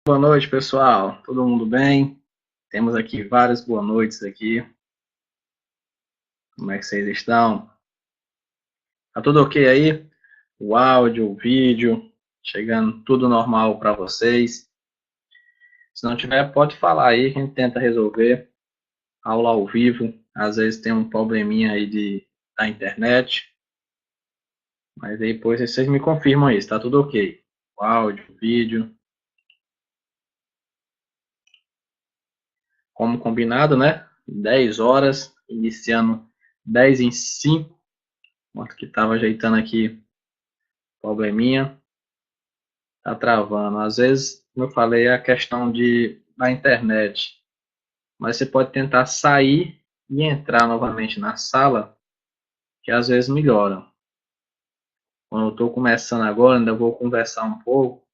Boa noite, pessoal. Todo mundo bem? Temos aqui várias boas noites aqui. Como é que vocês estão? Tá tudo ok aí? O áudio, o vídeo, chegando tudo normal para vocês. Se não tiver, pode falar aí, a gente tenta resolver. Aula ao vivo, às vezes tem um probleminha aí da internet, mas aí depois vocês me confirmam isso, tá tudo ok. O áudio, o vídeo, como combinado, né? 10 horas, iniciando 10 em 5. Enquanto que estava ajeitando aqui probleminha, tá travando. Às vezes, como eu falei, é a questão da internet. Mas você pode tentar sair e entrar novamente na sala, que às vezes melhora. Quando eu estou começando agora, ainda vou conversar um pouco.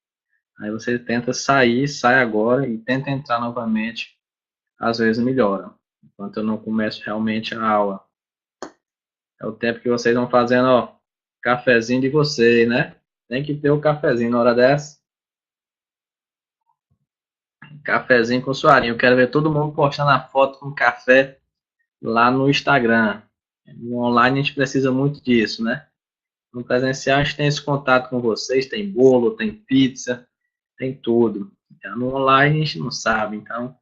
Aí você tenta sair, sai agora e tenta entrar novamente. Às vezes melhora. Enquanto eu não começo realmente a aula. É o tempo que vocês vão fazendo, ó, cafezinho de vocês, né? Tem que ter o cafezinho na hora dessa. Cafezinho com suarinho. Eu quero ver todo mundo postando a foto com café lá no Instagram. No online a gente precisa muito disso, né? No presencial a gente tem esse contato com vocês, tem bolo, tem pizza, tem tudo. Já no online a gente não sabe, então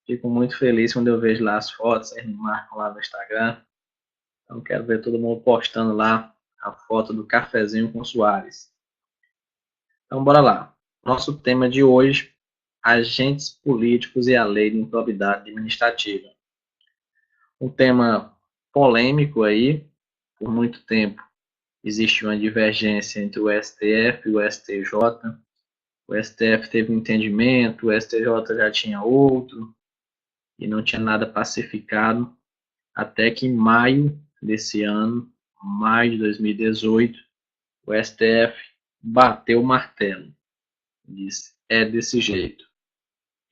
fico muito feliz quando eu vejo lá as fotos, vocês me marcam lá no Instagram. Então quero ver todo mundo postando lá a foto do cafezinho com Soares. Então bora lá. Nosso tema de hoje, agentes políticos e a lei de improbidade administrativa. Um tema polêmico aí, por muito tempo existe uma divergência entre o STF e o STJ. O STF teve um entendimento, o STJ já tinha outro, e não tinha nada pacificado, até que em maio desse ano, maio de 2018, o STF bateu o martelo, disse, é desse jeito.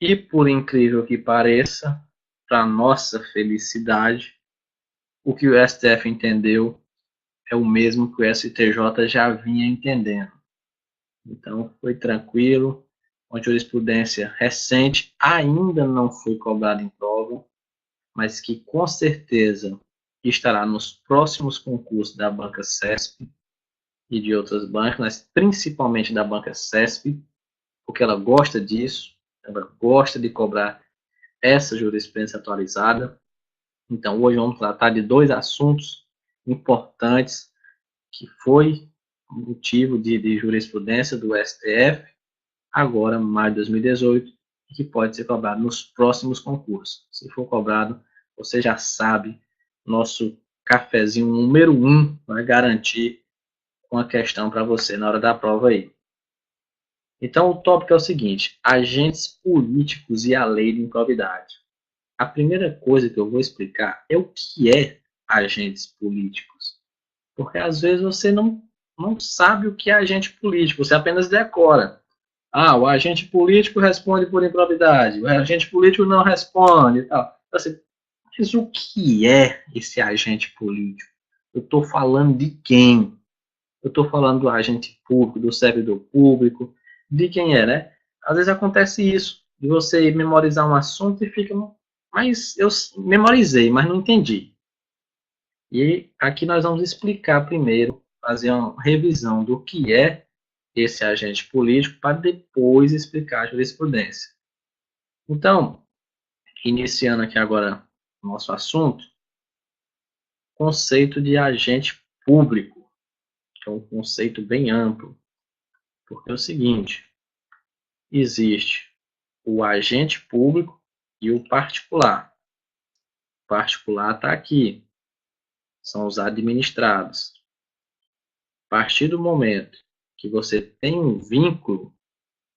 E por incrível que pareça, para nossa felicidade, o que o STF entendeu é o mesmo que o STJ já vinha entendendo. Então, foi tranquilo, uma jurisprudência recente, ainda não foi cobrada em prova, mas que com certeza estará nos próximos concursos da banca CESP e de outras bancas, mas principalmente da banca CESP, porque ela gosta disso, ela gosta de cobrar essa jurisprudência atualizada. Então, hoje vamos tratar de dois assuntos importantes que foi motivo de jurisprudência do STF, agora, maio de 2018, e que pode ser cobrado nos próximos concursos. Se for cobrado, você já sabe, nosso cafezinho número 1 vai garantir uma questão para você na hora da prova aí. Então, o tópico é o seguinte: agentes políticos e a lei de improbidade. A primeira coisa que eu vou explicar é o que é agentes políticos. Porque às vezes você não sabe o que é agente político, você apenas decora. Ah, o agente político responde por improbidade, o agente político não responde e tal. Então, assim, mas o que é esse agente político? Eu estou falando de quem? Eu estou falando do agente público, do servidor público, de quem é, né? Às vezes acontece isso, de você memorizar um assunto e fica, mas eu memorizei, mas não entendi. E aqui nós vamos explicar primeiro, fazer uma revisão do que é esse agente político para depois explicar a jurisprudência. Então, iniciando aqui agora o nosso assunto, conceito de agente público, que é um conceito bem amplo, porque é o seguinte, existe o agente público e o particular. O particular está aqui, são os administrados. A partir do momento que você tem um vínculo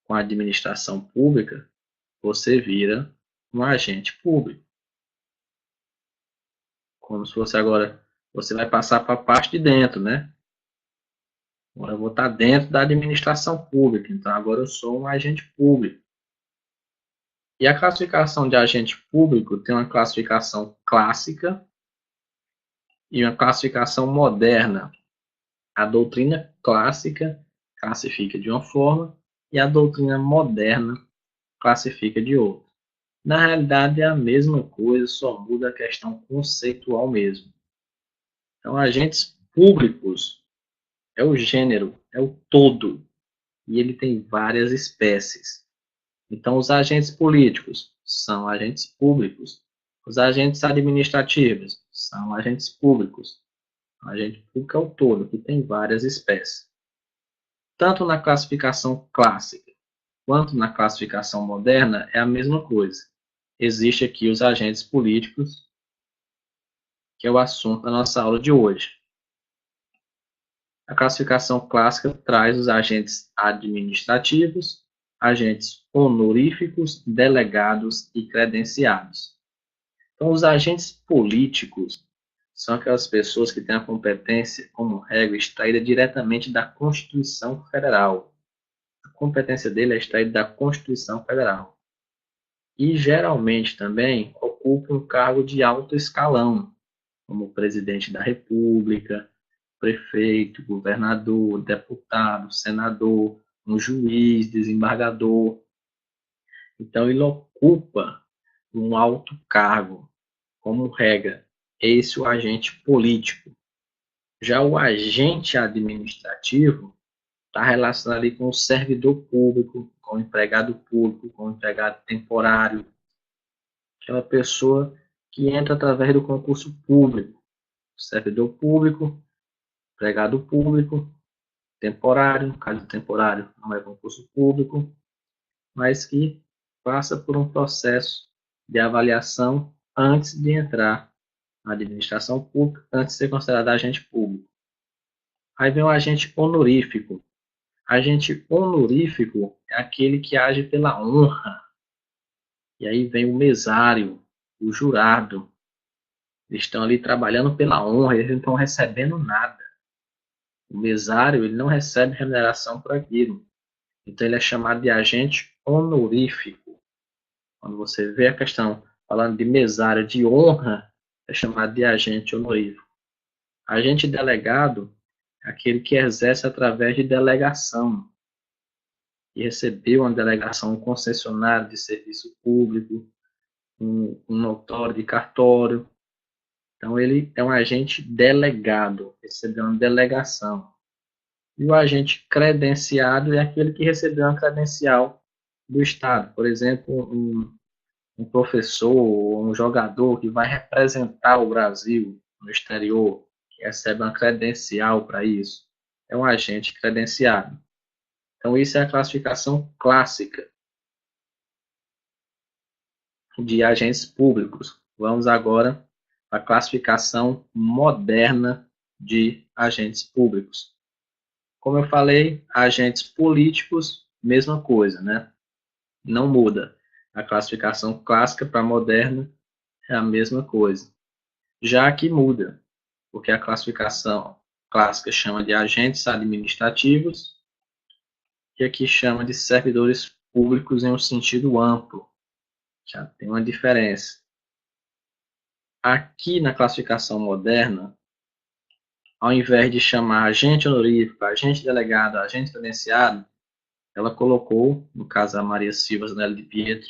com a administração pública, você vira um agente público. Como se fosse agora, você vai passar para a parte de dentro, né? Agora eu vou estar dentro da administração pública, então agora eu sou um agente público. E a classificação de agente público tem uma classificação clássica e uma classificação moderna. A doutrina clássica classifica de uma forma e a doutrina moderna classifica de outro. Na realidade é a mesma coisa, só muda a questão conceitual mesmo. Então, agentes públicos é o gênero, é o todo, e ele tem várias espécies. Então, os agentes políticos são agentes públicos. Os agentes administrativos são agentes públicos. O agente público é o todo, que tem várias espécies. Tanto na classificação clássica quanto na classificação moderna é a mesma coisa. Existe aqui os agentes políticos, que é o assunto da nossa aula de hoje. A classificação clássica traz os agentes administrativos, agentes honoríficos, delegados e credenciados. Então, os agentes políticos são aquelas pessoas que têm a competência, como regra, extraída diretamente da Constituição Federal. A competência dele é extraída da Constituição Federal. E, geralmente, também ocupa um cargo de alto escalão, como presidente da República, prefeito, governador, deputado, senador, um juiz, desembargador. Então, ele ocupa um alto cargo, como regra. Esse é o agente político. Já o agente administrativo está relacionado ali com o servidor público, com o empregado público, com o empregado temporário, aquela pessoa que entra através do concurso público, servidor público, empregado público, temporário, no caso temporário não é concurso público, mas que passa por um processo de avaliação antes de entrar na administração pública, antes de ser considerado agente público. Aí vem o agente honorífico. Agente honorífico é aquele que age pela honra. E aí vem o mesário, o jurado. Eles estão ali trabalhando pela honra, eles não estão recebendo nada. O mesário, ele não recebe remuneração por aquilo. Então, ele é chamado de agente honorífico. Quando você vê a questão falando de mesário de honra, é chamado de agente honorífico. Agente delegado é aquele que exerce através de delegação. E recebeu uma delegação, um concessionário de serviço público, um notório de cartório. Então, ele é um agente delegado, recebeu uma delegação. E o agente credenciado é aquele que recebeu uma credencial do Estado. Por exemplo, um professor ou um jogador que vai representar o Brasil no exterior, que recebe uma credencial para isso, é um agente credenciado. Então, isso é a classificação clássica de agentes públicos. Vamos agora à classificação moderna de agentes públicos. Como eu falei, agentes políticos, mesma coisa, né? Não muda. A classificação clássica para moderna é a mesma coisa. Já que muda, porque a classificação clássica chama de agentes administrativos e aqui chama de servidores públicos em um sentido amplo. Já tem uma diferença. Aqui na classificação moderna, ao invés de chamar agente honorífico, agente delegado, agente credenciado, ela colocou, no caso a Maria Silva Zanelli de Pietro,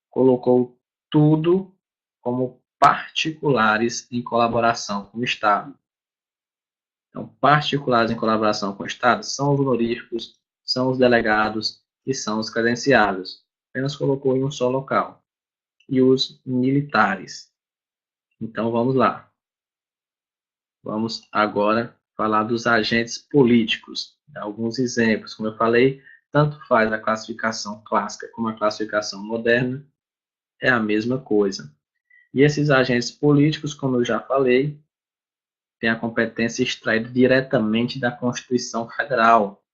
colocou tudo como particulares em colaboração com o Estado. Então, particulares em colaboração com o Estado são os honoríficos, são os delegados e são os credenciados. Apenas colocou em um só local. E os militares. Então, vamos lá. Vamos agora falar dos agentes políticos. Alguns exemplos. Como eu falei, tanto faz a classificação clássica como a classificação moderna. É a mesma coisa. E esses agentes políticos, como eu já falei, têm a competência extraída diretamente da Constituição Federal.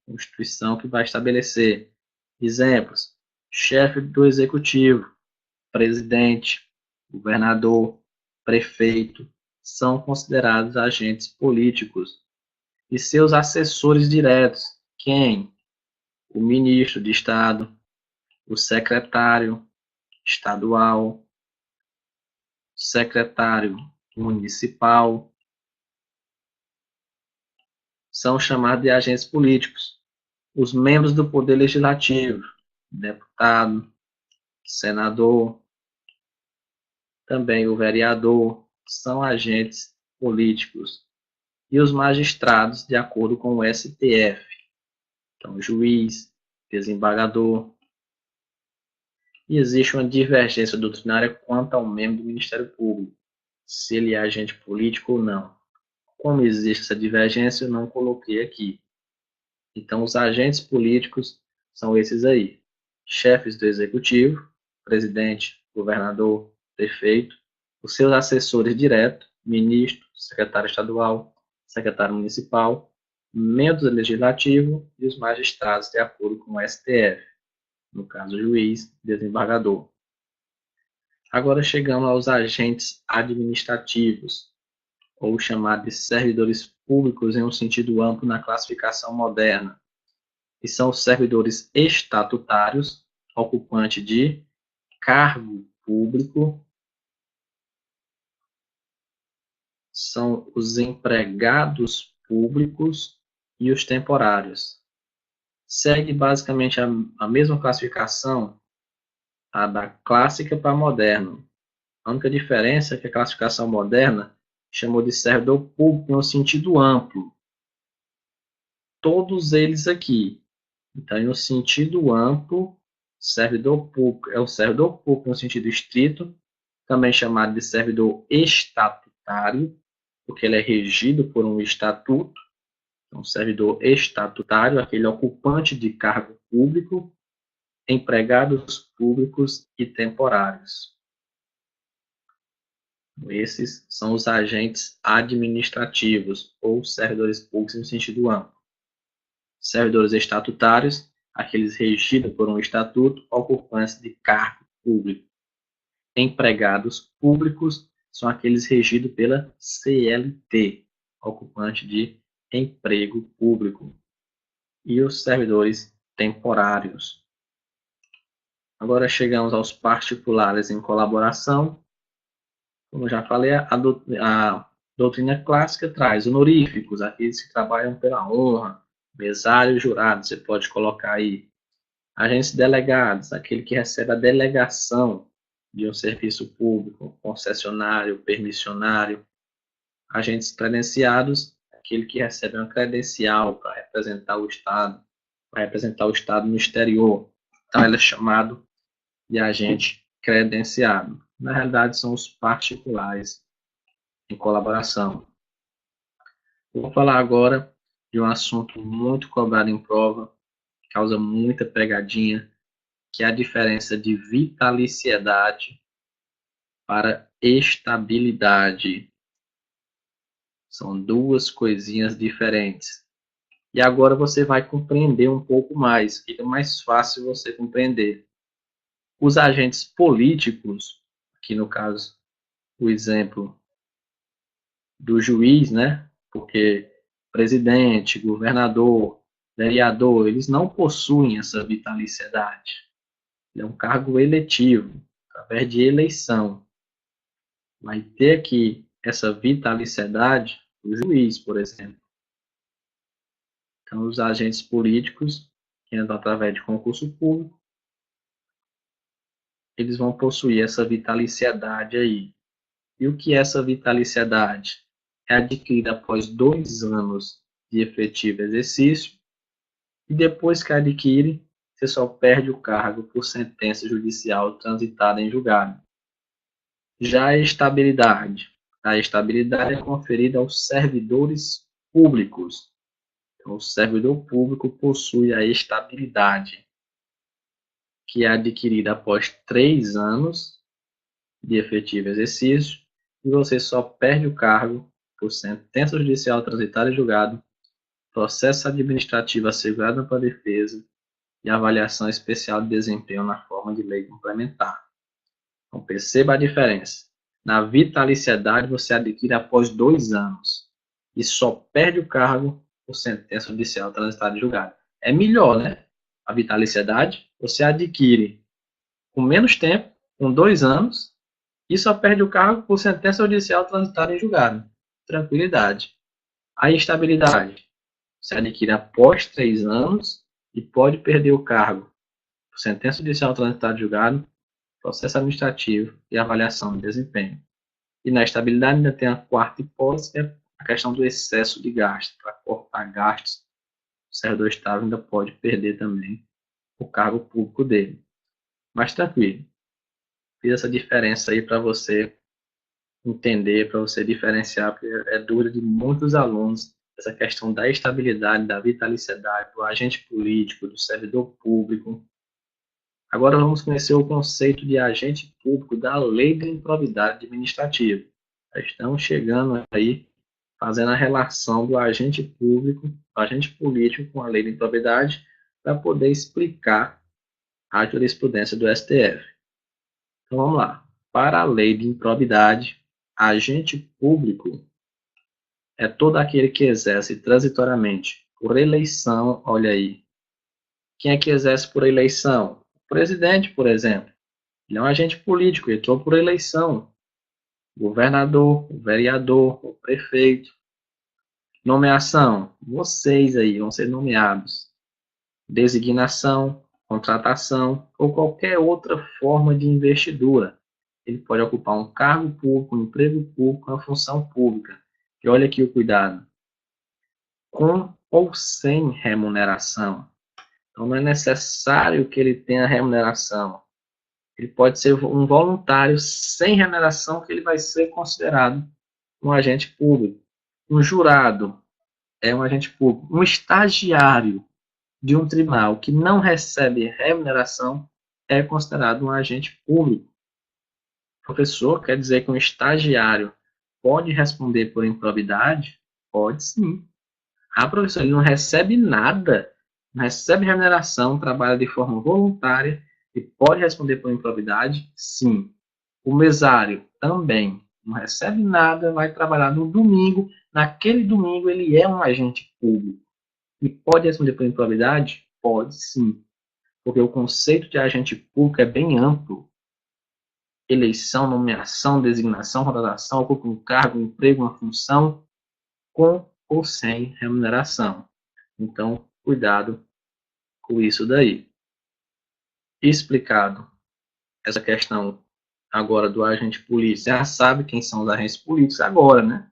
Constituição que vai estabelecer exemplos: chefe do executivo, presidente, governador, prefeito, são considerados agentes políticos. E seus assessores diretos, quem? O ministro de Estado, o secretário estadual, secretário municipal, são chamados de agentes políticos. Os membros do Poder Legislativo, deputado, senador, também o vereador, são agentes políticos. E os magistrados, de acordo com o STF. Então, juiz, desembargador. E existe uma divergência doutrinária quanto ao membro do Ministério Público, se ele é agente político ou não. Como existe essa divergência, eu não coloquei aqui. Então, os agentes políticos são esses aí: chefes do executivo, presidente, governador, prefeito, os seus assessores diretos, ministro, secretário estadual, secretário municipal, membros do legislativo e os magistrados, de acordo com o STF, no caso, juiz, desembargador. Agora chegamos aos agentes administrativos, ou chamados de servidores públicos em um sentido amplo na classificação moderna, que são os servidores estatutários, ocupante de cargo público, são os empregados públicos e os temporários. Segue basicamente a mesma classificação, a da clássica para a moderna. A única diferença é que a classificação moderna chamou de servidor público em um sentido amplo. Todos eles aqui. Então, em um sentido amplo, servidor público é o servidor público no sentido estrito, também chamado de servidor estatutário, porque ele é regido por um estatuto. Então, servidor estatutário, aquele ocupante de cargo público, empregados públicos e temporários. Esses são os agentes administrativos ou servidores públicos no sentido amplo. Servidores estatutários, aqueles regidos por um estatuto, ocupantes de cargo público. Empregados públicos são aqueles regidos pela CLT, ocupante de emprego público. E os servidores temporários. Agora chegamos aos particulares em colaboração. Como já falei, a doutrina clássica traz honoríficos, aqueles que trabalham pela honra, mesário e jurado, você pode colocar aí. Agentes delegados, aquele que recebe a delegação de um serviço público, concessionário, permissionário. Agentes credenciados, aquele que recebe uma credencial para representar o Estado, no exterior. Então, ele é chamado de agente credenciado. Na realidade, são os particulares em colaboração. Vou falar agora de um assunto muito cobrado em prova, causa muita pegadinha, que é a diferença de vitaliciedade para estabilidade. São duas coisinhas diferentes. E agora você vai compreender um pouco mais, fica mais fácil você compreender. Os agentes políticos, aqui no caso, o exemplo do juiz, né? Porque presidente, governador, vereador, eles não possuem essa vitaliciedade. É um cargo eletivo, através de eleição. Vai ter aqui essa vitaliciedade do juiz, por exemplo. Então, os agentes políticos, que entram através de concurso público, eles vão possuir essa vitaliciedade aí. E o que é essa vitaliciedade? É adquirida após 2 anos de efetivo exercício, e depois que adquire, você só perde o cargo por sentença judicial transitada em julgado. Já a estabilidade é conferida aos servidores públicos. Então, o servidor público possui a estabilidade, que é adquirida após 3 anos de efetivo exercício, e você só perde o cargo por sentença judicial transitada em julgado, processo administrativo assegurado para a defesa e avaliação especial de desempenho na forma de lei complementar. Então, perceba a diferença. Na vitaliciedade, você adquire após 2 anos e só perde o cargo por sentença judicial transitada em julgado. É melhor, né? A vitaliciedade, você adquire com menos tempo, com 2 anos, e só perde o cargo por sentença judicial transitada em julgado. Tranquilidade. A estabilidade, você adquire após 3 anos e pode perder o cargo sentença judicial transitada de julgado, processo administrativo e avaliação de desempenho. E na estabilidade ainda tem a quarta hipótese, que é a questão do excesso de gasto. Para cortar gastos, o servidor estável ainda pode perder também o cargo público dele. Mas tranquilo, fiz essa diferença aí para você entender, para você diferenciar, porque é dúvida de muitos alunos, essa questão da estabilidade, da vitaliciedade, do agente político, do servidor público. Agora vamos conhecer o conceito de agente público da Lei de Improbidade Administrativa. Estamos chegando aí, fazendo a relação do agente público, do agente político com a Lei de Improbidade, para poder explicar a jurisprudência do STF. Então vamos lá. Para a Lei de Improbidade, agente público é todo aquele que exerce transitoriamente por eleição, olha aí. Quem é que exerce por eleição? O presidente, por exemplo. Ele é um agente político, ele entrou por eleição. O governador, o vereador, o prefeito. Nomeação, vocês aí vão ser nomeados. Designação, contratação ou qualquer outra forma de investidura. Ele pode ocupar um cargo público, um emprego público, uma função pública. E olha aqui o cuidado. Com ou sem remuneração. Então, não é necessário que ele tenha remuneração. Ele pode ser um voluntário sem remuneração, que ele vai ser considerado um agente público. Um jurado é um agente público. Um estagiário de um tribunal que não recebe remuneração é considerado um agente público. Professor, quer dizer que um estagiário pode responder por improbidade? Pode sim. Ah, professor, ele não recebe nada, não recebe remuneração, trabalha de forma voluntária e pode responder por improbidade? Sim. O mesário também não recebe nada, vai trabalhar no domingo, naquele domingo ele é um agente público. E pode responder por improbidade? Pode sim. Porque o conceito de agente público é bem amplo. Eleição, nomeação, designação, contratação, ocupa um cargo, um emprego, uma função, com ou sem remuneração. Então, cuidado com isso daí. Explicado essa questão agora do agente político, já sabe quem são os agentes políticos agora, né?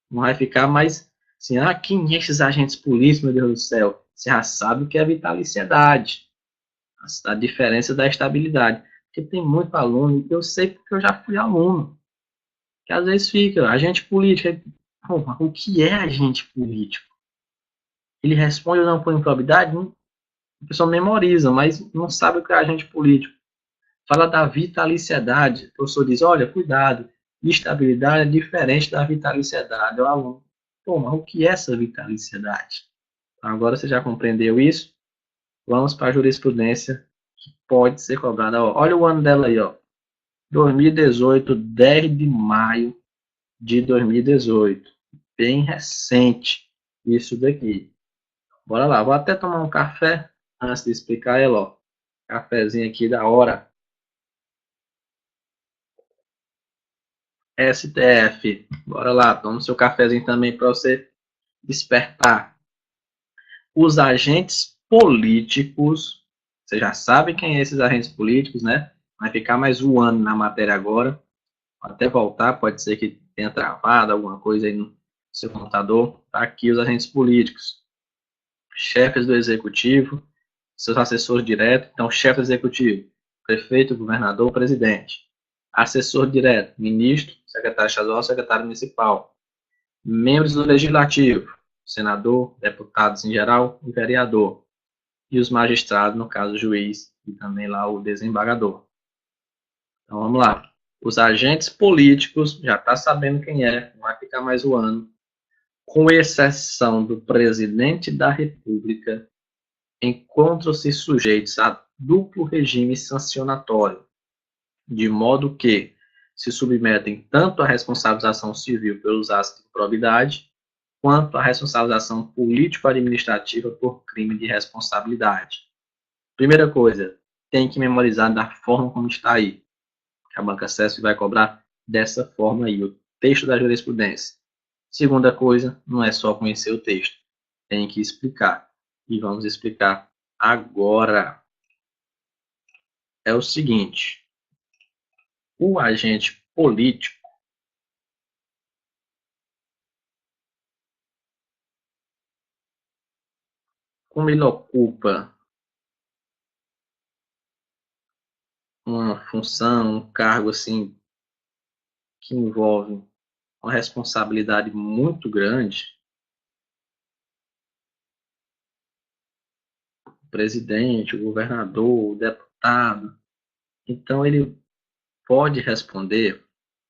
Não vai ficar mais assim, quem é esses agentes políticos, meu Deus do céu? Você já sabe o que é vitaliciedade, a diferença da estabilidade. Porque tem muito aluno, eu sei porque eu já fui aluno, que às vezes fica, agente político, o que é agente político? Ele responde ou não por improbidade? A pessoa memoriza, mas não sabe o que é agente político. Fala da vitaliciedade. O professor diz, olha, cuidado, estabilidade é diferente da vitaliciedade. O aluno, mas o que é essa vitaliciedade? Agora você já compreendeu isso? Vamos para a jurisprudência que pode ser cobrada. Olha o ano dela aí, 2018, 10 de maio de 2018. Bem recente isso daqui. Bora lá, vou até tomar um café antes de explicar ela, Cafezinho aqui da hora. STF. Bora lá, toma seu cafezinho também para você despertar. Os agentes políticos, você já sabe quem é esses agentes políticos, né? Vai ficar mais um ano na matéria agora. Até voltar, pode ser que tenha travado alguma coisa aí no seu computador. Tá aqui os agentes políticos. Chefes do executivo, seus assessores diretos. Então, chefe do executivo, prefeito, governador, presidente. Assessor direto, ministro, secretário estadual, secretário municipal. Membros do legislativo, senador, deputados em geral e vereador. E os magistrados, no caso, o juiz e também lá o desembargador. Então, vamos lá. Os agentes políticos, já está sabendo quem é, não vai ficar mais o ano. Com exceção do presidente da República, encontram-se sujeitos a duplo regime sancionatório, de modo que se submetem tanto à responsabilização civil pelos atos de improbidade, quanto à responsabilização político-administrativa por crime de responsabilidade. Primeira coisa, tem que memorizar da forma como está aí. A banca CESP vai cobrar dessa forma aí, o texto da jurisprudência. Segunda coisa, não é só conhecer o texto, tem que explicar. E vamos explicar agora. é o seguinte: o agente político, como ele ocupa uma função, um cargo assim que envolve uma responsabilidade muito grande, o presidente, o governador, o deputado, então ele pode responder,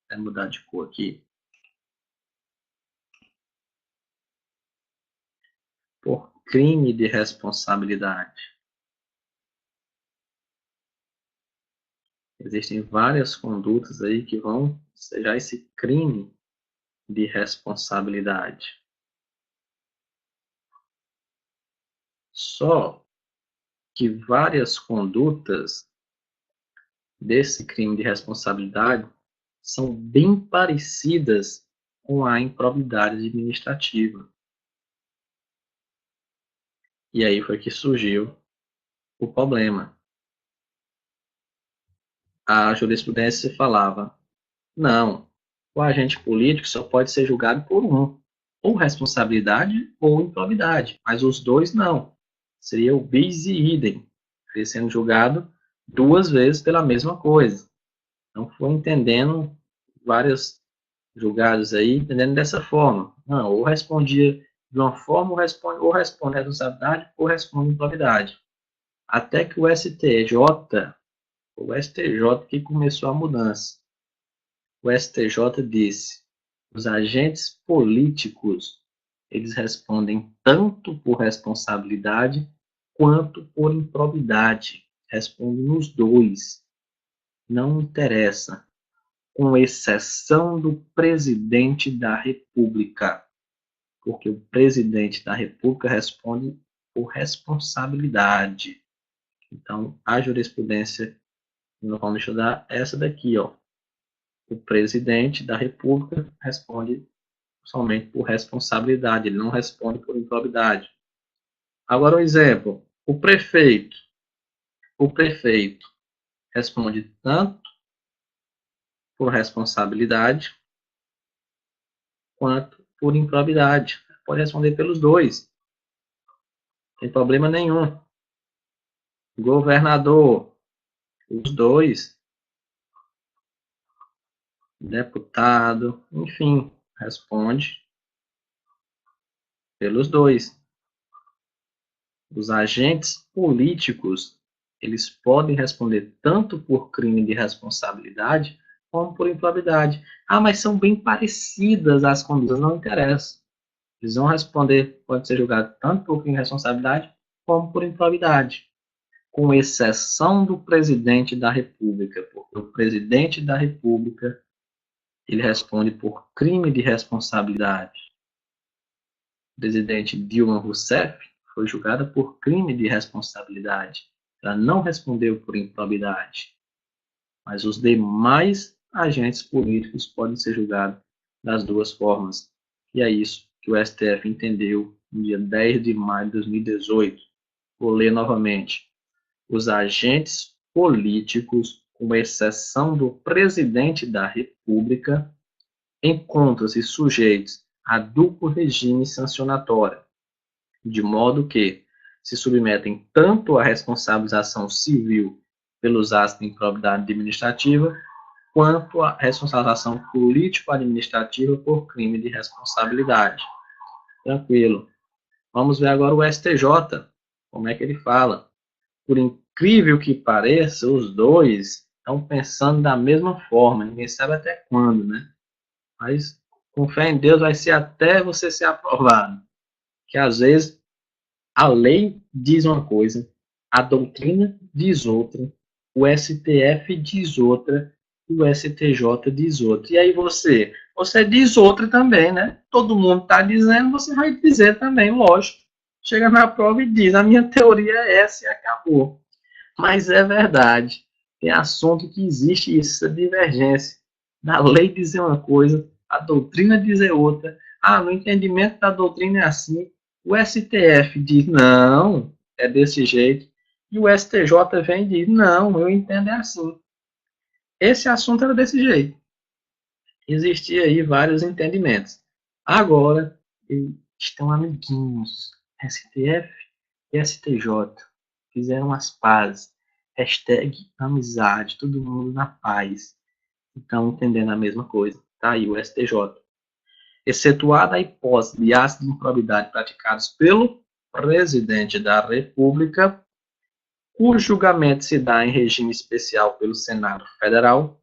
vou mudar de cor aqui, por crime de responsabilidade. Existem várias condutas aí que vão seja esse crime de responsabilidade. Só que várias condutas desse crime de responsabilidade são bem parecidas com a improbidade administrativa. E aí foi que surgiu o problema. A jurisprudência falava: não, o agente político só pode ser julgado por um, ou responsabilidade ou improbidade, mas os dois não. Seria o bis e idem, ele sendo julgado duas vezes pela mesma coisa. Então foi entendendo vários julgados aí, entendendo dessa forma. Não, ou respondia de uma forma, ou responde responsabilidade, ou responde improbidade. Até que o STJ que começou a mudança. O STJ disse: os agentes políticos, eles respondem tanto por responsabilidade quanto por improbidade. Respondem os dois. Não interessa, com exceção do presidente da República, porque o presidente da República responde por responsabilidade. Então, a jurisprudência que nós vamos estudar é essa daqui, ó. O presidente da República responde somente por responsabilidade, ele não responde por improbidade. Agora, um exemplo: o prefeito. O prefeito responde tanto por responsabilidade quanto por improbidade. Pode responder pelos dois, não tem problema nenhum. Governador, os dois. Deputado, enfim, responde pelos dois. Os agentes políticos, eles podem responder tanto por crime de responsabilidade como por improbidade. Ah, mas são bem parecidas as condutas, não interessa. Eles vão responder, pode ser julgado tanto por crime de responsabilidade como por improbidade, com exceção do presidente da República, porque o presidente da República, ele responde por crime de responsabilidade. O presidente Dilma Rousseff foi julgada por crime de responsabilidade. Ela não respondeu por improbidade. Mas os demais agentes políticos podem ser julgados das duas formas. E é isso que o STF entendeu no dia 10 de maio de 2018. Vou ler novamente. Os agentes políticos, com exceção do presidente da República, encontram-se sujeitos a duplo regime sancionatório, de modo que se submetem tanto à responsabilização civil pelos atos de improbidade administrativa, quanto à responsabilização político-administrativa por crime de responsabilidade. Tranquilo. Vamos ver agora o STJ, como é que ele fala. Por incrível que pareça, os dois estão pensando da mesma forma, ninguém sabe até quando, né? Mas com fé em Deus vai ser até você ser aprovado. Que às vezes a lei diz uma coisa, a doutrina diz outra, o STF diz outra e o STJ diz outra. E aí você diz outra também, né? Todo mundo está dizendo, você vai dizer também, lógico. Chega na prova e diz, a minha teoria é essa e acabou. Mas é verdade. Tem assunto que existe essa divergência. Da lei dizer uma coisa, a doutrina dizer outra. Ah, no entendimento da doutrina é assim. O STF diz, não, é desse jeito. E o STJ vem e diz, não, eu entendo é assim. Esse assunto era desse jeito. Existia aí vários entendimentos. Agora, estão amiguinhos, STF e STJ, fizeram as pazes, hashtag amizade, todo mundo na paz, estão entendendo a mesma coisa. Tá aí o STJ. Excetuada a hipótese de atos de improbidade praticados pelo presidente da República, cujo julgamento se dá em regime especial pelo Senado Federal,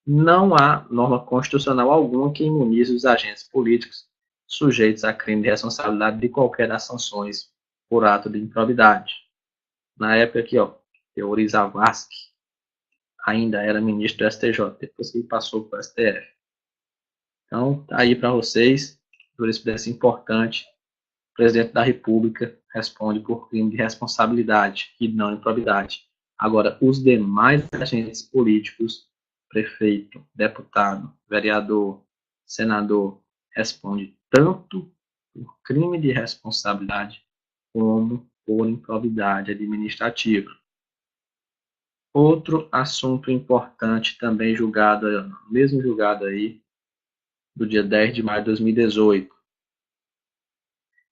não há norma constitucional alguma que imunize os agentes políticos sujeitos a crime de responsabilidade de qualquer das sanções por ato de improbidade. Na época aqui, ó, Teori Zavascki ainda era ministro do STJ, depois que ele passou para o STF. Então, tá aí para vocês, jurisprudência importante. O presidente da República responde por crime de responsabilidade e não improbidade. Agora, os demais agentes políticos, prefeito, deputado, vereador, senador, responde tanto por crime de responsabilidade como por improbidade administrativa. Outro assunto importante também julgado, mesmo julgado aí, do dia 10 de maio de 2018.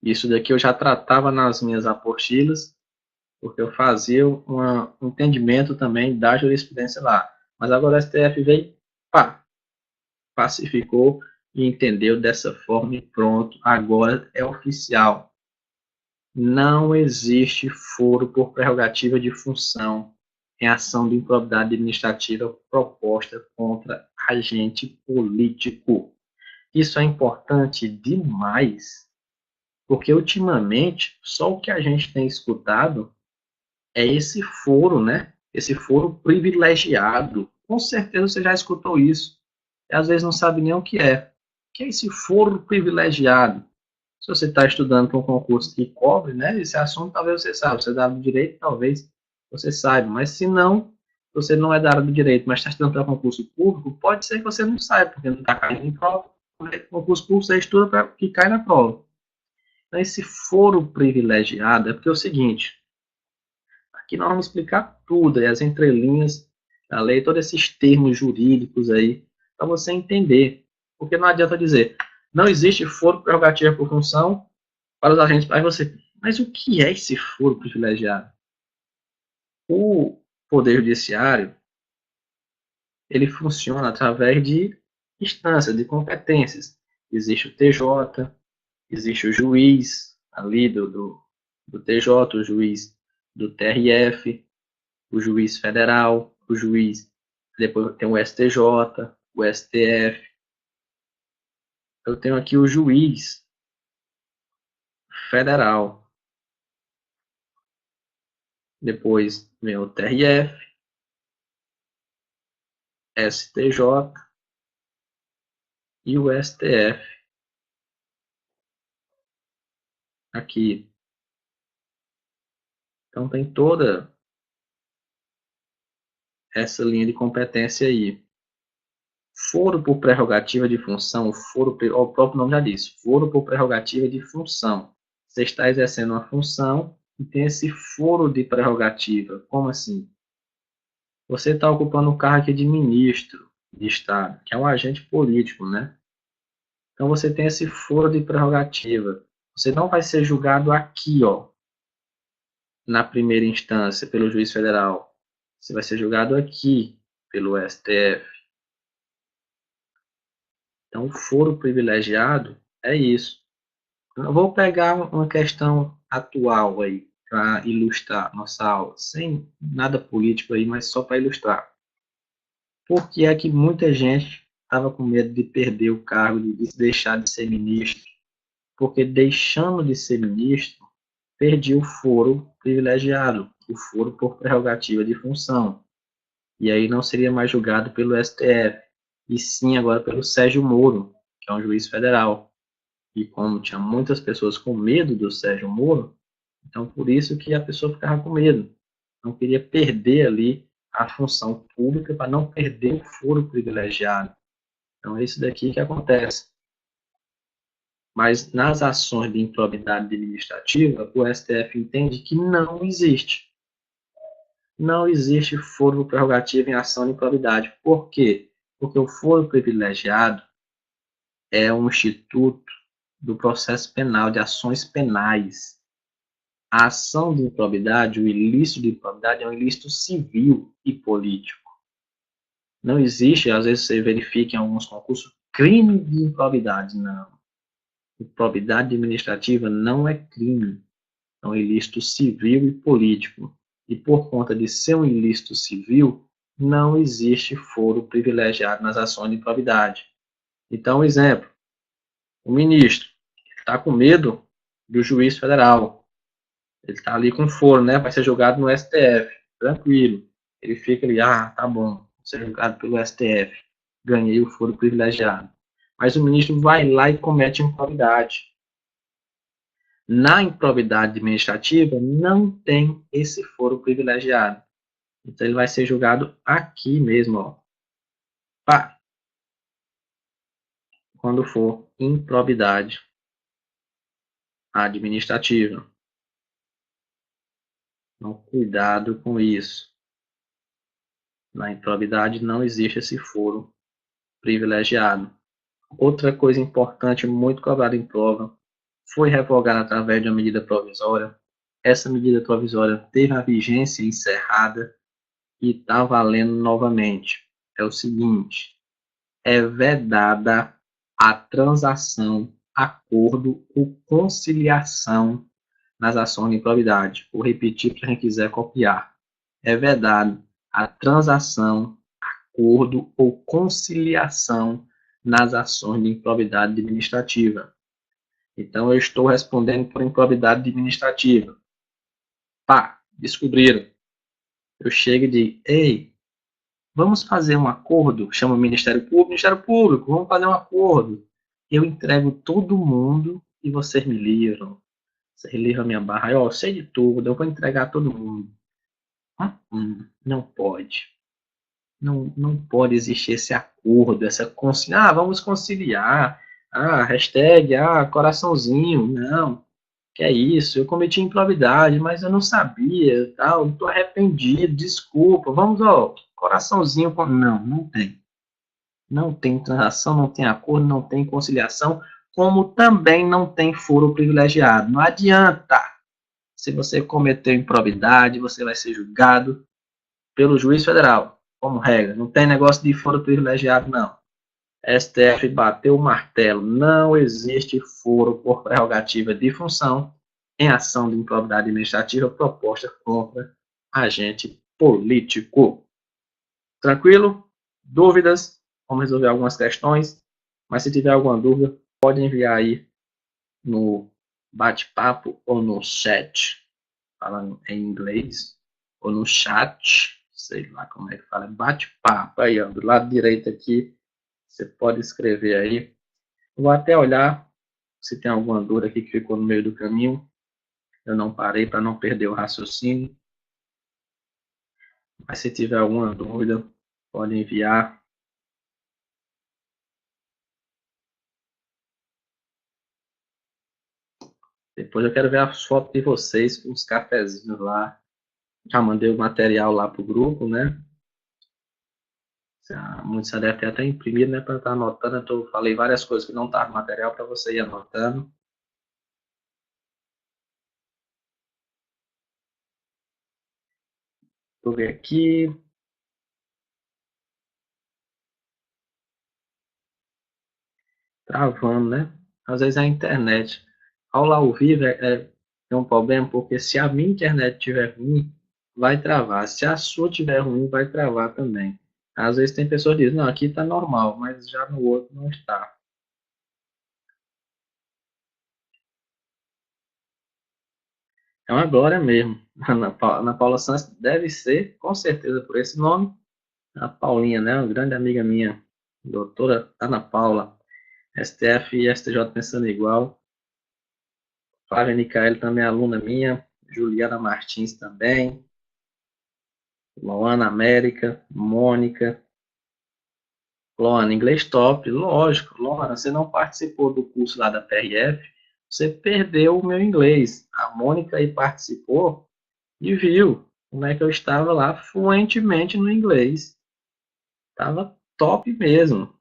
Isso daqui eu já tratava nas minhas apostilas, porque eu fazia um entendimento também da jurisprudência lá. Mas agora o STF veio, pá, pacificou e entendeu dessa forma e pronto, agora é oficial. Não existe foro por prerrogativa de função em ação de improbidade administrativa proposta contra agente político. Isso é importante demais, porque ultimamente só o que a gente tem escutado é esse foro, né? Esse foro privilegiado. Com certeza você já escutou isso. E às vezes não sabe nem o que é. O que é esse foro privilegiado? Se você está estudando para um concurso que cobre, né? Esse assunto talvez você saiba. Você é da área do direito, talvez você saiba. Mas se não, você não é da área do direito, mas está estudando para concurso público, pode ser que você não saiba, porque não está caindo em prova. Concurso público você estuda para que cai na prova. Então, esse foro privilegiado é porque é o seguinte: aqui nós vamos explicar tudo, as entrelinhas da lei, todos esses termos jurídicos aí, para você entender. Porque não adianta dizer, não existe foro prerrogativa por função para os agentes. Aí você, mas o que é esse foro privilegiado? O Poder Judiciário, ele funciona através de instâncias, de competências. Existe o TJ, existe o juiz ali do TJ, o juiz do TRF, o juiz federal, o juiz, depois tem o STJ, o STF. Eu tenho aqui o juiz federal, depois vem o TRF, STJ e o STF. Aqui. Então tem toda essa linha de competência aí. Foro por prerrogativa de função, o próprio nome já diz, foro por prerrogativa de função. Você está exercendo uma função e tem esse foro de prerrogativa. Como assim? Você está ocupando o cargo aqui de ministro de Estado, que é um agente político, né? Então você tem esse foro de prerrogativa. Você não vai ser julgado aqui, ó, na primeira instância, pelo juiz federal. Você vai ser julgado aqui, pelo STF. Então, o foro privilegiado é isso. Eu vou pegar uma questão atual aí, para ilustrar nossa aula, sem nada político aí, mas só para ilustrar. Por que é que muita gente estava com medo de perder o cargo, de deixar de ser ministro? Porque deixando de ser ministro, perdi o foro privilegiado, o foro por prerrogativa de função. E aí não seria mais julgado pelo STF, e sim agora pelo Sérgio Moro, que é um juiz federal. E como tinha muitas pessoas com medo do Sérgio Moro, então por isso que a pessoa ficava com medo. Não queria perder ali a função pública para não perder o foro privilegiado. Então é isso daqui que acontece. Mas nas ações de improbidade administrativa, o STF entende que não existe. Não existe foro prerrogativo em ação de improbidade. Por quê? Porque o foro privilegiado é um instituto do processo penal, de ações penais. A ação de improbidade, o ilícito de improbidade, é um ilícito civil e político. Não existe, às vezes você verifica em alguns concursos, crime de improbidade. Não. Improbidade administrativa não é crime. É um ilícito civil e político. E por conta de ser um ilícito civil, não existe foro privilegiado nas ações de improbidade. Então, exemplo, o ministro está com medo do juiz federal. Ele está ali com foro, né? Vai ser julgado no STF. Tranquilo. Ele fica ali, tá bom, vou ser julgado pelo STF. Ganhei o foro privilegiado. Mas o ministro vai lá e comete improbidade. Na improbidade administrativa, não tem esse foro privilegiado. Então, ele vai ser julgado aqui mesmo, ó. Pá, quando for improbidade administrativa. Então, cuidado com isso. Na improbidade não existe esse foro privilegiado. Outra coisa importante, muito cobrada em prova, foi revogada através de uma medida provisória. Essa medida provisória teve a vigência encerrada e está valendo novamente. É o seguinte: é vedada a transação, acordo ou conciliação nas ações de improbidade. Vou repetir para quem quiser copiar. É vedado a transação, acordo ou conciliação nas ações de improbidade administrativa. Então, eu estou respondendo por improbidade administrativa. Pá, descobriram. Eu chego e digo, ei, vamos fazer um acordo, chama o Ministério Público, vamos fazer um acordo. Eu entrego todo mundo e vocês me livram. Vocês livram a minha barra. Eu sei de tudo, eu vou entregar todo mundo. Não pode. Não pode existir esse acordo, essa conciliação. Vamos conciliar. Hashtag, coraçãozinho. Não, que é isso, eu cometi improbidade, mas eu não sabia, tal, estou arrependido, desculpa, vamos, coraçãozinho. Não tem. Não tem transação, não tem acordo, não tem conciliação, como também não tem foro privilegiado. Não adianta. Se você cometeu improbidade, você vai ser julgado pelo juiz federal, como regra. Não tem negócio de foro privilegiado, não. STF bateu o martelo. Não existe foro por prerrogativa de função em ação de improbidade administrativa proposta contra agente político. Tranquilo? Dúvidas? Vamos resolver algumas questões. Mas se tiver alguma dúvida, pode enviar aí no bate-papo ou no chat, falando em inglês, ou no chat, sei lá como é que fala, bate-papo. Aí, ó, do lado direito aqui, você pode escrever aí. Vou até olhar se tem alguma dúvida aqui que ficou no meio do caminho. Eu não parei para não perder o raciocínio. Mas se tiver alguma dúvida, pode enviar. Depois eu quero ver as fotos de vocês com os cafezinhos lá. Já mandei o material lá pro grupo, né? Muitos já devem ter até imprimido, né? Para estar anotando. Eu falei várias coisas que não estavam no material para você ir anotando. Vou ver aqui. Travando, né? Às vezes é a internet. Aula ao vivo é um problema, porque se a minha internet estiver ruim, vai travar. Se a sua estiver ruim, vai travar também. Às vezes tem pessoas que dizem, não, aqui está normal, mas já no outro não está. É uma glória mesmo. Ana Paula Santos deve ser, com certeza, por esse nome. A Paulinha, né? Uma grande amiga minha, doutora Ana Paula, STF e STJ pensando igual. Flávia Micael também é aluna minha. Juliana Martins também. Luana América, Mônica. Luana, inglês top, lógico. Luana, você não participou do curso lá da PRF, você perdeu o meu inglês. A Mônica aí participou e viu. Como é que eu estava lá fluentemente no inglês. Estava top mesmo.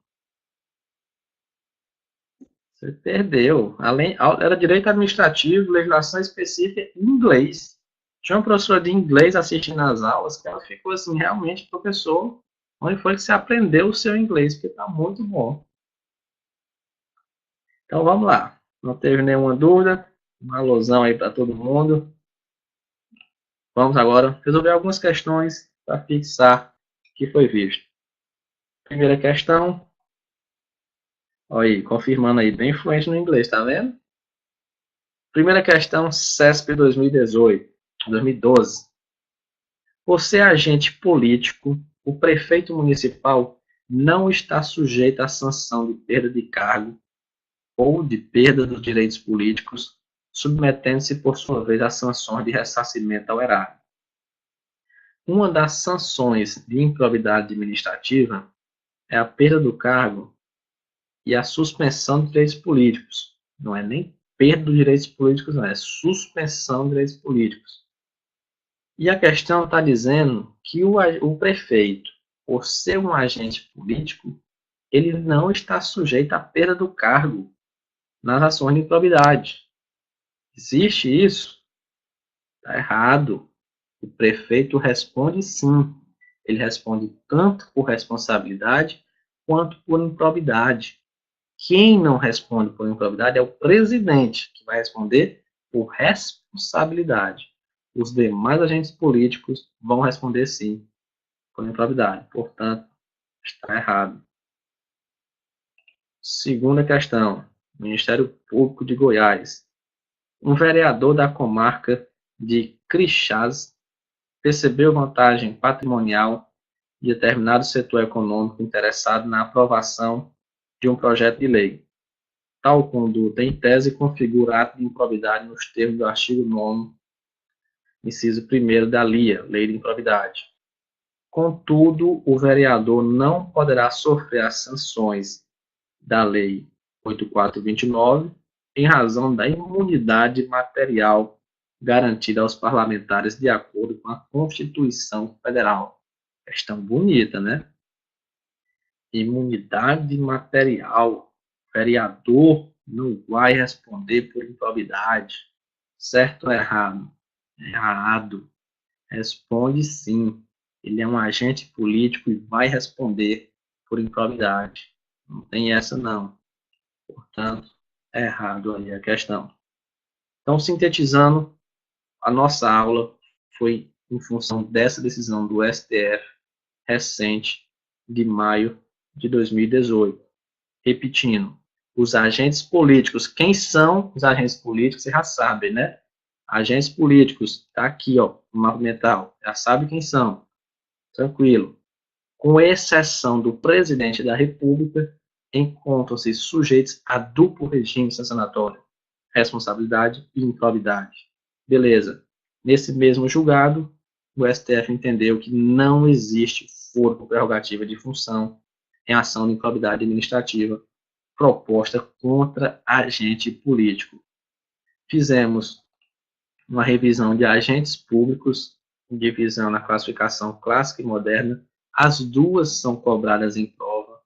Você perdeu. Era direito administrativo, legislação específica em inglês. Tinha uma professora de inglês assistindo às aulas que ela ficou assim, realmente, professor, onde foi que você aprendeu o seu inglês? Porque está muito bom. Então vamos lá. Não teve nenhuma dúvida. Uma alusão aí para todo mundo. Vamos agora resolver algumas questões para fixar o que foi visto. Primeira questão. Olha aí, confirmando aí, bem fluente no inglês, tá vendo? Primeira questão, CESP 2018, 2012. Por ser agente político, o prefeito municipal não está sujeito à sanção de perda de cargo ou de perda dos direitos políticos, submetendo-se, por sua vez, a sanções de ressarcimento ao erário. Uma das sanções de improbidade administrativa é a perda do cargo e a suspensão de direitos políticos. Não é nem perda dos direitos políticos, não, é suspensão de direitos políticos. E a questão está dizendo que o prefeito, por ser um agente político, ele não está sujeito à perda do cargo nas ações de improbidade. Existe isso? Está errado. O prefeito responde sim. Ele responde tanto por responsabilidade quanto por improbidade. Quem não responde por improbidade é o presidente, que vai responder por responsabilidade. Os demais agentes políticos vão responder sim por improbidade. Portanto, está errado. Segunda questão. Ministério Público de Goiás. Um vereador da comarca de Crixás percebeu vantagem patrimonial de determinado setor econômico interessado na aprovação de um projeto de lei. Tal conduta, em tese, configura ato de improbidade nos termos do artigo 9º, inciso 1º da LIA, Lei de Improbidade. Contudo, o vereador não poderá sofrer as sanções da Lei 8.429 em razão da imunidade material garantida aos parlamentares de acordo com a Constituição Federal. Questão bonita, né? Imunidade material. Vereador não vai responder por improbidade. Certo ou errado? Errado. Responde sim. Ele é um agente político e vai responder por improbidade. Não tem essa não. Portanto, é errado aí a questão. Então, sintetizando, a nossa aula foi em função dessa decisão do STF recente de maio de 2018. Repetindo, os agentes políticos, quem são os agentes políticos? Você já sabe, né? Agentes políticos, tá aqui, ó, no mapa mental, já sabe quem são, tranquilo. Com exceção do presidente da República, encontram-se sujeitos a duplo regime sancionatório, responsabilidade e improbidade. Beleza. Nesse mesmo julgado, o STF entendeu que não existe foro por prerrogativa de função em ação de improbidade administrativa proposta contra agente político. Fizemos uma revisão de agentes públicos, divisão na classificação clássica e moderna. As duas são cobradas em prova.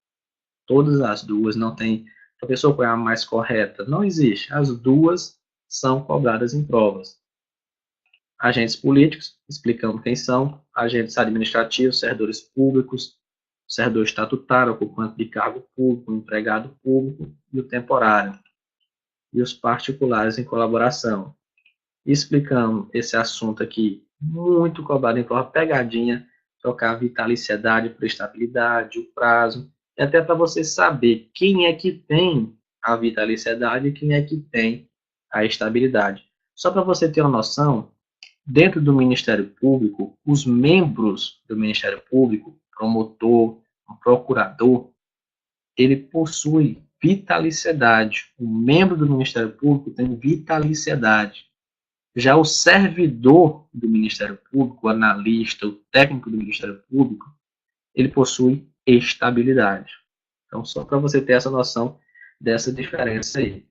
Todas as duas, não tem professor, qual é a mais correta? Não existe. As duas são cobradas em provas. Agentes políticos, explicando quem são, agentes administrativos, servidores públicos, servidor estatutário, ocupante de cargo público, empregado público e o temporário, e os particulares em colaboração. Explicando esse assunto aqui, muito cobrado em prova, pegadinha, trocar a vitaliciedade por estabilidade, o prazo, e até para você saber quem é que tem a vitaliciedade e quem é que tem a estabilidade. Só para você ter uma noção, dentro do Ministério Público, os membros do Ministério Público, promotor, procurador, ele possui vitaliciedade. O membro do Ministério Público tem vitaliciedade. Já o servidor do Ministério Público, o analista, o técnico do Ministério Público, ele possui estabilidade. Então, só para você ter essa noção dessa diferença aí.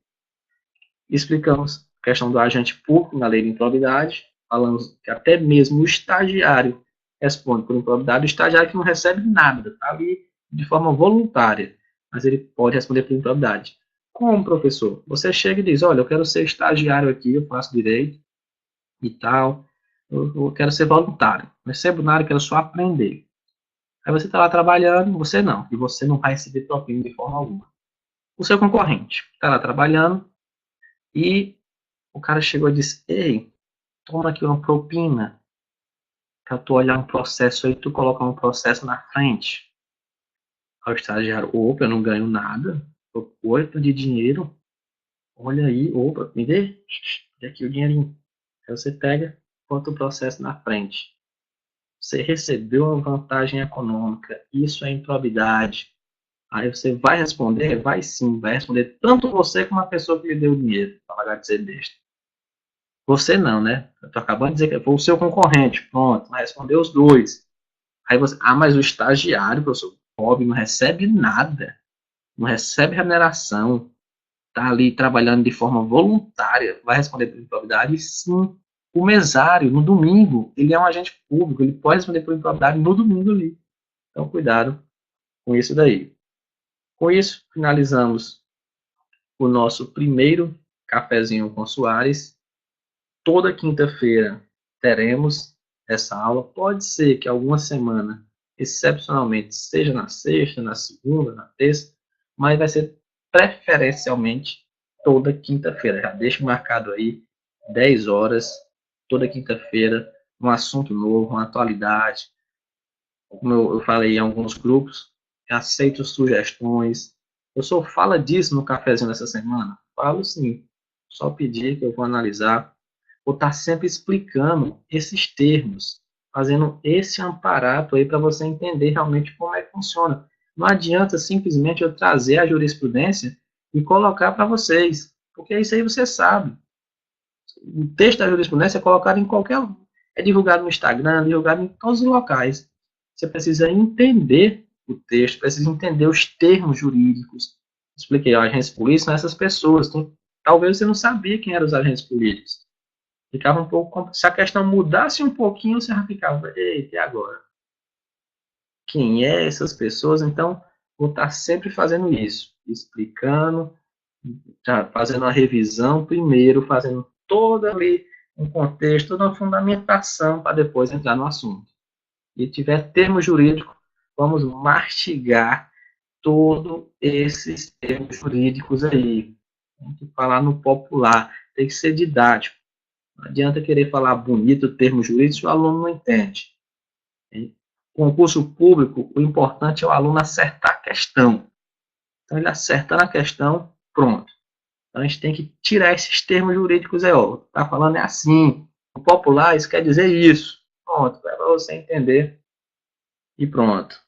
Explicamos a questão do agente público na lei de improbidade, falando que até mesmo o estagiário responde por improbidade, o estagiário que não recebe nada, está ali de forma voluntária, mas ele pode responder por improbidade. Como professor? Você chega e diz, olha, eu quero ser estagiário aqui, eu faço direito e tal, eu quero ser voluntário, não recebo nada, eu quero só aprender. Aí você está lá trabalhando, você não, e você não vai receber propina de forma alguma. O seu concorrente está lá trabalhando e o cara chegou e disse, ei, toma aqui uma propina para tu olhar um processo aí, tu colocar um processo na frente. Ao estagiário, opa, eu não ganho nada, opa, de dinheiro, olha aí, opa, me dê aqui o dinheirinho. Aí você pega, bota o processo na frente. Você recebeu uma vantagem econômica, isso é improbidade. Aí você vai responder? Vai sim, vai responder tanto você como a pessoa que lhe deu o dinheiro, para pagar de ser besta. Você não, né? Eu tô acabando de dizer que foi o seu concorrente, pronto, vai responder os dois. Aí você, mas o estagiário, professor, pobre, não recebe nada, não recebe remuneração, tá ali trabalhando de forma voluntária, vai responder por improbidade? Sim. O mesário, no domingo, ele é um agente público, ele pode responder por improbidade no domingo ali. Então, cuidado com isso daí. Com isso, finalizamos o nosso primeiro cafezinho com Soares. Toda quinta-feira teremos essa aula. Pode ser que alguma semana, excepcionalmente, seja na sexta, na segunda, na terça, mas vai ser preferencialmente toda quinta-feira. Já deixo marcado aí 10 horas, toda quinta-feira, um assunto novo, uma atualidade. Como eu falei em alguns grupos, aceito sugestões. Eu só falo disso no cafezinho dessa semana? Falo sim. Só pedir que eu vou analisar. Vou estar sempre explicando esses termos, fazendo esse amparato aí para você entender realmente como é que funciona. Não adianta simplesmente eu trazer a jurisprudência e colocar para vocês, porque isso aí você sabe. O texto da jurisprudência é colocado em qualquer. É divulgado no Instagram, divulgado em todos os locais. Você precisa entender o texto, precisa entender os termos jurídicos. Expliquei, ó, agentes políticos são essas pessoas. Então, talvez você não sabia quem eram os agentes políticos. Ficava um pouco. Se a questão mudasse um pouquinho, você já ficava, eita, e agora? Quem é essas pessoas? Então, vou estar sempre fazendo isso, explicando, fazendo a revisão primeiro, fazendo toda ali um contexto, toda uma fundamentação para depois entrar no assunto. E tiver termo jurídico, vamos mastigar todos esses termos jurídicos aí. Tem que falar no popular, tem que ser didático. Não adianta querer falar bonito termo jurídico se o aluno não entende. Em concurso público, o importante é o aluno acertar a questão. Então, ele acertando a questão, pronto. Então, a gente tem que tirar esses termos jurídicos aí, ó. Tá falando é assim. O popular, isso quer dizer isso. Pronto, é para você entender e pronto.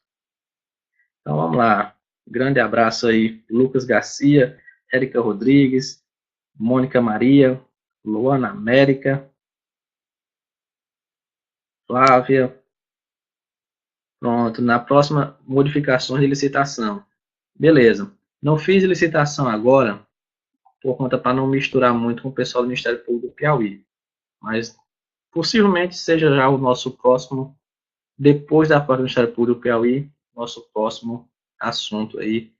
Então, vamos lá. Grande abraço aí, Lucas Garcia, Érica Rodrigues, Mônica Maria, Luana América, Flávia. Pronto, na próxima, modificações de licitação. Beleza. Não fiz licitação agora, por conta para não misturar muito com o pessoal do Ministério Público do Piauí. Mas possivelmente seja já o nosso próximo, depois da parte do Ministério Público do Piauí, nosso próximo assunto aí,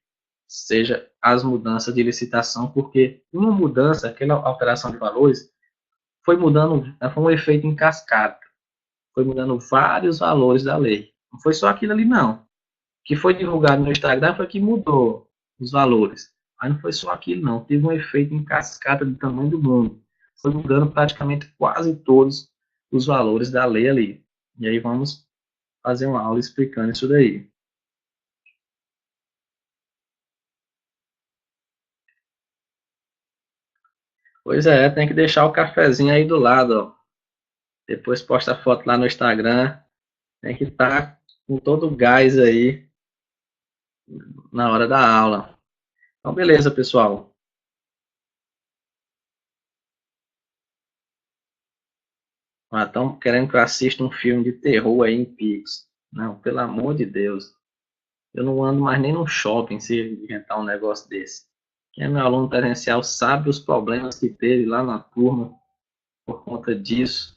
seja as mudanças de licitação, porque uma mudança, aquela alteração de valores, foi mudando, foi um efeito em cascata, foi mudando vários valores da lei. Não foi só aquilo ali, não. O que foi divulgado no Instagram foi que mudou os valores. Mas não foi só aquilo, não. Teve um efeito em cascata do tamanho do mundo. Foi mudando praticamente quase todos os valores da lei ali. E aí vamos fazer uma aula explicando isso daí. Pois é, tem que deixar o cafezinho aí do lado, ó. Depois posta a foto lá no Instagram. Tem que estar com todo o gás aí na hora da aula. Então, beleza, pessoal. Estão querendo que eu assista um filme de terror aí em Pix. Não, pelo amor de Deus. Eu não ando mais nem no shopping se inventar um negócio desse. Quem é meu aluno presencial sabe os problemas que teve lá na turma por conta disso.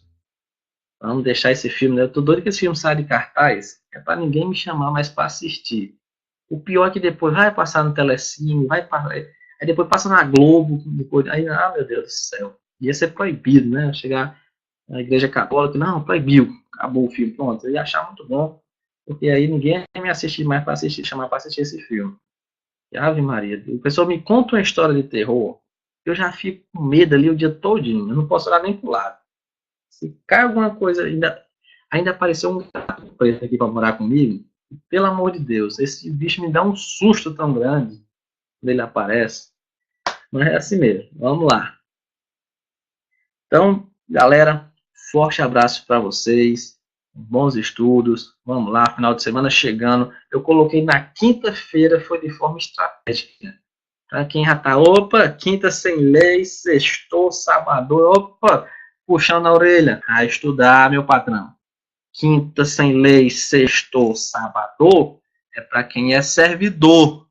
Vamos deixar esse filme, né? Eu tô doido que esse filme saia de cartaz, é para ninguém me chamar mais para assistir. O pior é que depois vai passar no Telecine, vai passar, aí depois passa na Globo, depois, aí, meu Deus do céu. Ia ser proibido, né? Chegar na igreja católica, não, proibiu, acabou o filme, pronto. Eu ia achar muito bom, porque aí ninguém ia me assistir mais para assistir, chamar para assistir esse filme. E, Ave Maria, o pessoal me conta uma história de terror, eu já fico com medo ali o dia todinho, eu não posso olhar nem pro lado. Se cai alguma coisa, ainda apareceu um gato preto aqui para morar comigo, pelo amor de Deus, esse bicho me dá um susto tão grande quando ele aparece. Mas é assim mesmo, vamos lá. Então, galera, forte abraço para vocês, bons estudos, vamos lá, final de semana chegando. Eu coloquei na quinta-feira, foi de forma estratégica. Para quem já tá, opa, quinta sem lei, sextou, sábado, opa, puxando a orelha. A estudar, meu patrão. Quinta sem lei, sextou, sábado, é para quem é servidor.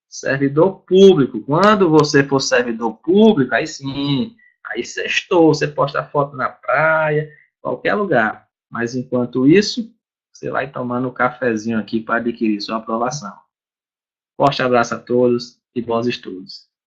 Servidor público. Quando você for servidor público, aí sim, aí sextou, você posta foto na praia, qualquer lugar. Mas enquanto isso, você vai tomando um cafezinho aqui para adquirir sua aprovação. Forte abraço a todos e bons estudos.